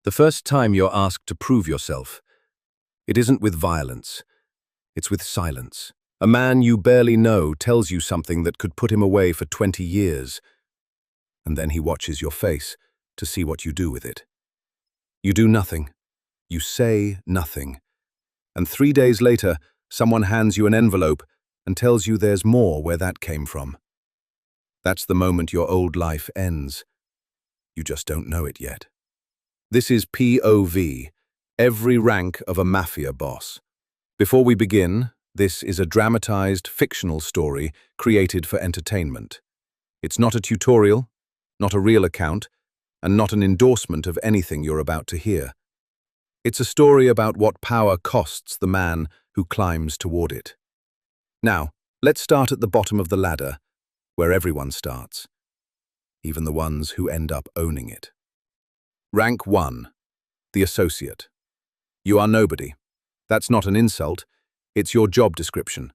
The first time you're asked to prove yourself, it isn't with violence, it's with silence. A man you barely know tells you something that could put him away for 20 years, and then he watches your face to see what you do with it. You do nothing. You say nothing. And 3 days later, someone hands you an envelope and tells you there's more where that came from. That's the moment your old life ends. You just don't know it yet. This is POV, every rank of a mafia boss. Before we begin, this is a dramatized, fictional story created for entertainment. It's not a tutorial, not a real account, and not an endorsement of anything you're about to hear. It's a story about what power costs the man who climbs toward it. Now, let's start at the bottom of the ladder, where everyone starts, even the ones who end up owning it. Rank 1, the associate. You are nobody. That's not an insult, it's your job description.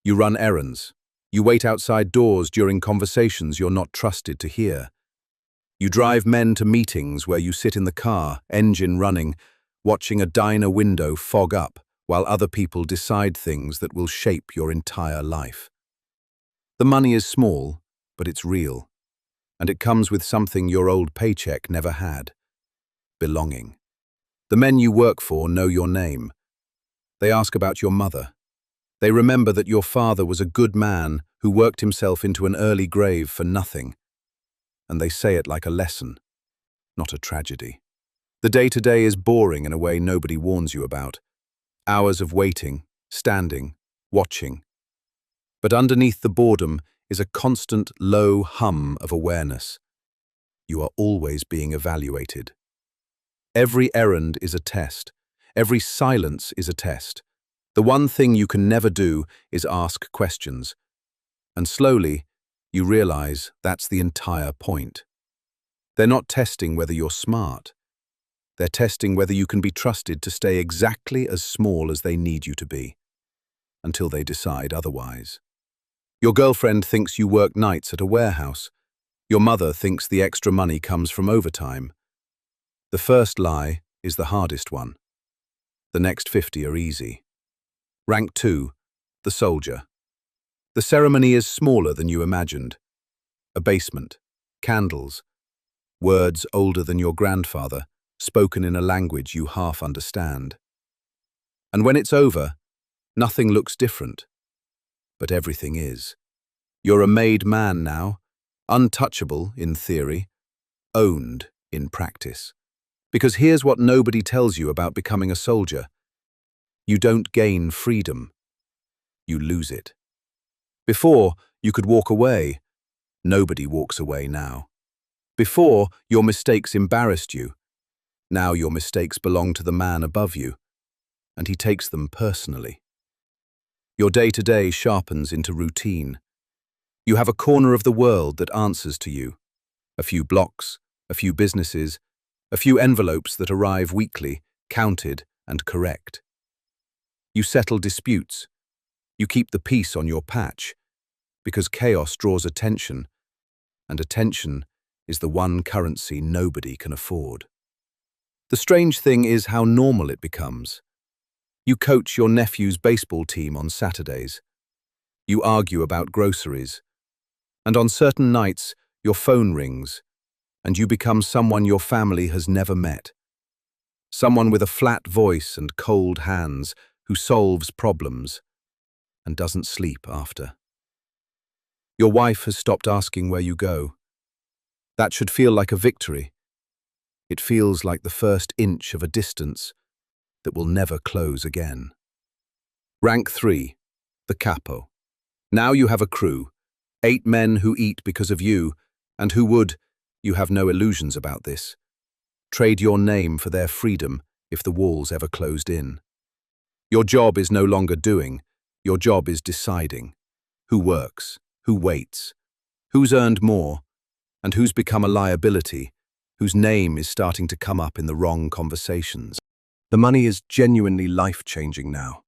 You run errands. You wait outside doors during conversations you're not trusted to hear. You drive men to meetings where you sit in the car, engine running, watching a diner window fog up while other people decide things that will shape your entire life. The money is small, but it's real, and it comes with something your old paycheck never had: belonging. The men you work for know your name. They ask about your mother. They remember that your father was a good man who worked himself into an early grave for nothing. And they say it like a lesson, not a tragedy. The day-to-day is boring in a way nobody warns you about. Hours of waiting, standing, watching. But underneath the boredom is a constant low hum of awareness. You are always being evaluated. Every errand is a test. Every silence is a test. The one thing you can never do is ask questions. And slowly, you realize that's the entire point. They're not testing whether you're smart. They're testing whether you can be trusted to stay exactly as small as they need you to be, until they decide otherwise. Your girlfriend thinks you work nights at a warehouse. Your mother thinks the extra money comes from overtime. The first lie is the hardest one. The next 50 are easy. Rank 2, the soldier. The ceremony is smaller than you imagined. A basement, candles, words older than your grandfather, spoken in a language you half understand. And when it's over, nothing looks different. But everything is. You're a made man now, untouchable in theory, owned in practice. Because here's what nobody tells you about becoming a soldier. You don't gain freedom. You lose it. Before, you could walk away. Nobody walks away now. Before, your mistakes embarrassed you. Now your mistakes belong to the man above you, and he takes them personally. Your day-to-day sharpens into routine. You have a corner of the world that answers to you. A few blocks, a few businesses, a few envelopes that arrive weekly, counted and correct. You settle disputes. You keep the peace on your patch, because chaos draws attention, and attention is the one currency nobody can afford. The strange thing is how normal it becomes. You coach your nephew's baseball team on Saturdays. You argue about groceries. And on certain nights, your phone rings, and you become someone your family has never met. Someone with a flat voice and cold hands who solves problems and doesn't sleep after. Your wife has stopped asking where you go. That should feel like a victory. It feels like the first inch of a distance that will never close again. Rank 3, the capo. Now you have a crew, 8 men who eat because of you, and who would, you have no illusions about this, trade your name for their freedom if the walls ever closed in. Your job is no longer doing, your job is deciding. Who works, who waits, who's earned more, and who's become a liability, whose name is starting to come up in the wrong conversations. The money is genuinely life-changing now,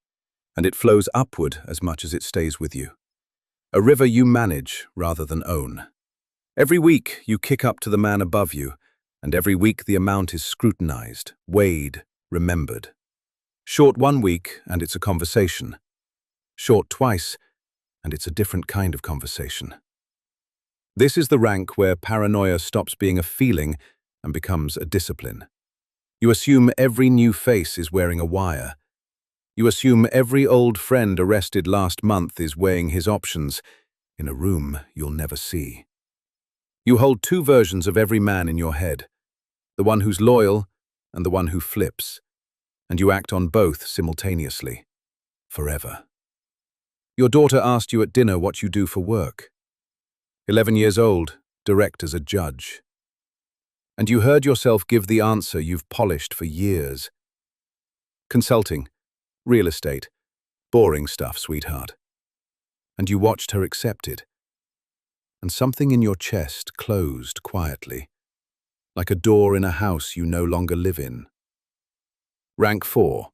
and it flows upward as much as it stays with you. A river you manage rather than own. Every week you kick up to the man above you, and every week the amount is scrutinized, weighed, remembered. Short 1 week, and it's a conversation. Short twice, and it's a different kind of conversation. This is the rank where paranoia stops being a feeling and becomes a discipline. You assume every new face is wearing a wire. You assume every old friend arrested last month is weighing his options in a room you'll never see. You hold 2 versions of every man in your head, the one who's loyal and the one who flips, and you act on both simultaneously, forever. Your daughter asked you at dinner what you do for work. 11 years old, direct as a judge. And you heard yourself give the answer you've polished for years. Consulting, real estate, boring stuff, sweetheart. And you watched her accept it. And something in your chest closed quietly, like a door in a house you no longer live in. Rank 4,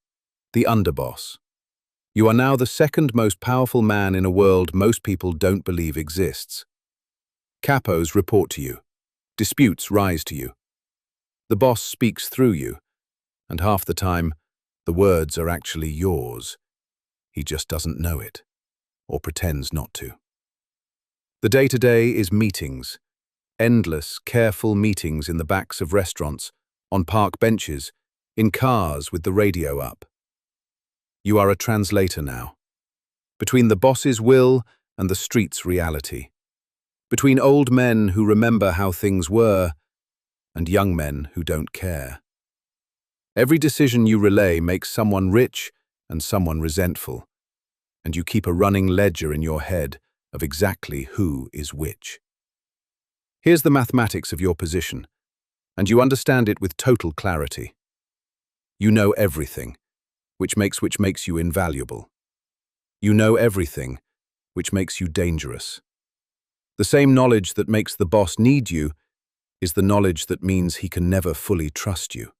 the underboss. You are now the second most powerful man in a world most people don't believe exists. Capos report to you. Disputes rise to you. The boss speaks through you, and half the time, the words are actually yours. He just doesn't know it, or pretends not to. The day-to-day is meetings. Endless, careful meetings in the backs of restaurants, on park benches, in cars with the radio up. You are a translator now. Between the boss's will and the street's reality. Between old men who remember how things were and young men who don't care. Every decision you relay makes someone rich and someone resentful, and you keep a running ledger in your head of exactly who is which. Here's the mathematics of your position, and you understand it with total clarity. You know everything, which makes you invaluable. You know everything, which makes you dangerous. The same knowledge that makes the boss need you is the knowledge that means he can never fully trust you.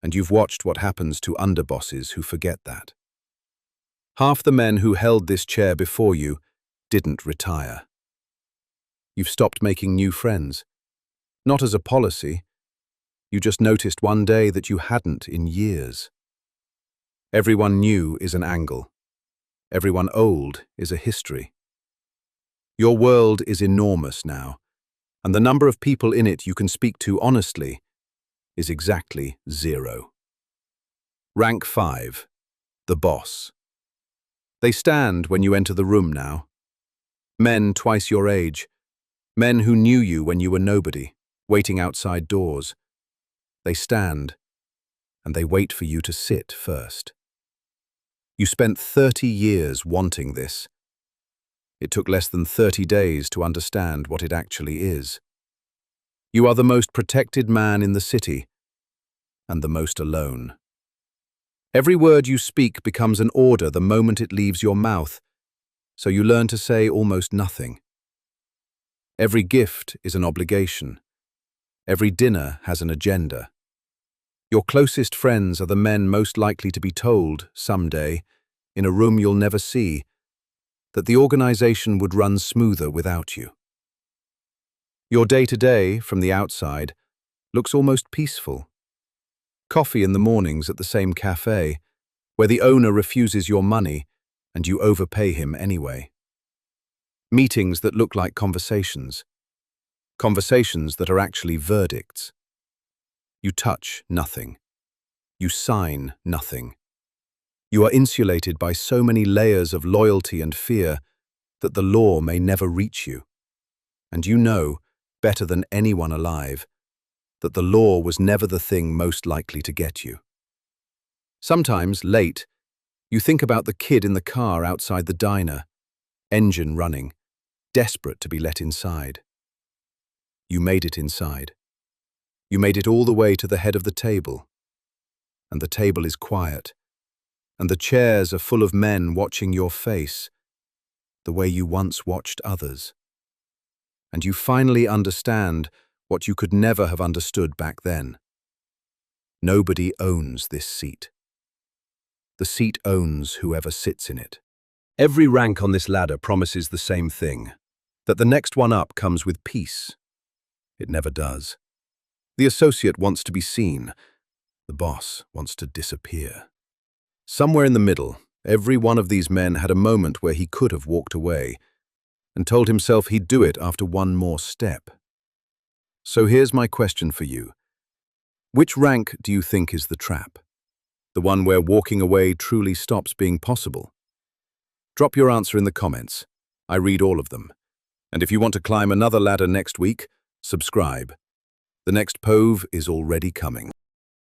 And you've watched what happens to underbosses who forget that. Half the men who held this chair before you didn't retire. You've stopped making new friends. Not as a policy. You just noticed one day that you hadn't in years. Everyone new is an angle. Everyone old is a history. Your world is enormous now, and the number of people in it you can speak to honestly is exactly 0. Rank 5, the boss. They stand when you enter the room now. Men twice your age, men who knew you when you were nobody, waiting outside doors. They stand, and they wait for you to sit first. You spent 30 years wanting this. It took less than 30 days to understand what it actually is. You are the most protected man in the city, and the most alone. Every word you speak becomes an order the moment it leaves your mouth, so you learn to say almost nothing. Every gift is an obligation. Every dinner has an agenda. Your closest friends are the men most likely to be told, someday, in a room you'll never see, that the organization would run smoother without you. Your day-to-day, from the outside, looks almost peaceful. Coffee in the mornings at the same cafe, where the owner refuses your money and you overpay him anyway. Meetings that look like conversations. Conversations that are actually verdicts. You touch nothing. You sign nothing. You are insulated by so many layers of loyalty and fear that the law may never reach you. And you know, better than anyone alive, that the law was never the thing most likely to get you. Sometimes, late, you think about the kid in the car outside the diner, engine running, desperate to be let inside. You made it inside. You made it all the way to the head of the table. And the table is quiet, and the chairs are full of men watching your face, the way you once watched others. And you finally understand what you could never have understood back then. Nobody owns this seat. The seat owns whoever sits in it. Every rank on this ladder promises the same thing, that the next one up comes with peace. It never does. The associate wants to be seen. The boss wants to disappear. Somewhere in the middle, every one of these men had a moment where he could have walked away and told himself he'd do it after one more step. So here's my question for you. Which rank do you think is the trap? The one where walking away truly stops being possible? Drop your answer in the comments. I read all of them. And if you want to climb another ladder next week, subscribe. The next POV is already coming.